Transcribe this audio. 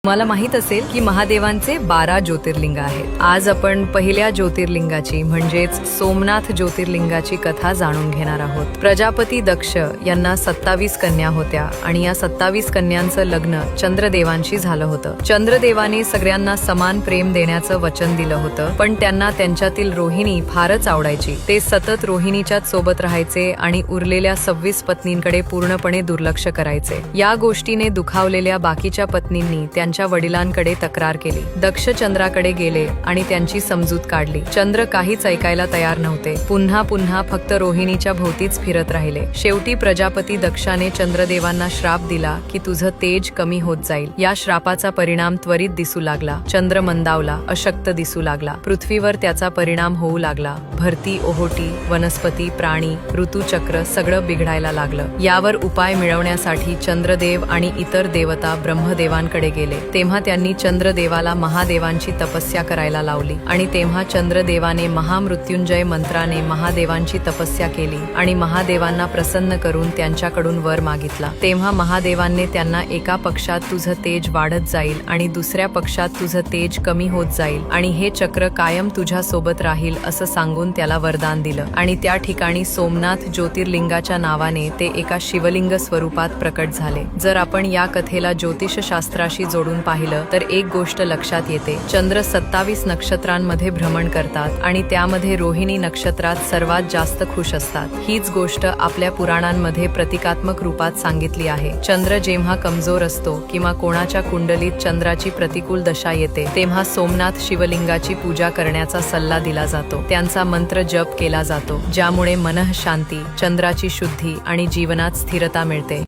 मला माहित असेल की महादेवांचे 12 ज्योतिर्लिंग आहेत। आज आपण पहिल्या ज्योतिर्लिंगाची म्हणजेच सोमनाथ ज्योतिर्लिंगाची कथा जाणून घेणार आहोत। प्रजापती दक्ष यांना 27 कन्या होत्या आणि या 27 कन्यांचं लग्न चंद्रदेवांशी झालं होतं। चंद्रदेवाने सगळ्यांना समान प्रेम देण्याचं वचन दिलं होतं, पण त्यांना त्यांच्यातील रोहिणी फारच आवडायची। ते सतत रोहिणीच्याच सोबत राहायचे आणि उरलेल्या 26 पत्नींकडे पूर्णपणे दुर्लक्ष करायचे। या गोष्टीने दुखावलेल्या बाकीच्या पत्नींनी त्यांच्या वडिलांकडे तक्रार केली। दक्ष चंद्राकडे गेले आणि त्यांची समजूत काढली। चंद्र काहीच ऐकायला तयार नव्हते, पुन्हा पुन्हा फक्त रोहिणीच्या भोवतीच फिरत राहिले। शेवटी प्रजापती दक्षाने चंद्रदेवांना श्राप दिला की तुझं तेज कमी होत जाईल। या श्रापाचा परिणाम त्वरित दिसू लागला। चंद्र मंदावला, अशक्त दिसू लागला। पृथ्वीवर त्याचा परिणाम होऊ लागला। भरती, ओहोटी, वनस्पती, प्राणी, ऋतुचक्र सगळं बिघडायला लागलं। यावर उपाय मिळवण्यासाठी चंद्रदेव आणि इतर देवता ब्रह्मदेवांकडे गेले। तेव्हा त्यांनी चंद्रदेवाला महादेवांची तपस्या करायला लावली आणि तेव्हा चंद्रदेवाने महामृत्युंजय मंत्राने महादेवांची तपस्या केली आणि महादेवांना प्रसन्न करून त्यांच्याकडून वर मागितला। तेव्हा महादेवांनी त्यांना एका पक्षात तुझं तेज वाढत जाईल आणि दुसऱ्या पक्षात तुझं तेज कमी होत जाईल आणि हे चक्र कायम तुझ्या सोबत राहील असं सांगून त्याला वरदान दिलं आणि त्या ठिकाणी सोमनाथ ज्योतिर्लिंगाच्या नावाने ते एका शिवलिंग स्वरूपात प्रकट झाले। जर आपण या कथेला ज्योतिषशास्त्राशी जोडून पाहिलं तर एक गोष्ट लक्षात येते। चंद्र 27 नक्षत्रांमध्ये भ्रमण करतात आणि त्यामध्ये रोहिणी नक्षत्रात सर्वात जास्त खुश असतात। हीच गोष्ट आपल्या पुराणांमध्ये प्रतिकात्मक रूपात सांगितली आहे। चंद्र जेव्हा कमजोर असतो किंवा कोणाच्या कुंडलीत चंद्राची प्रतिकूल दशा येते तेव्हा सोमनाथ शिवलिंगाची पूजा करण्याचा सल्ला दिला जातो। त्यांचा मंत्र जप केला जातो, ज्यामुळे मनःशांती, चंद्राची शुद्धी आणि जीवनात स्थिरता मिळते।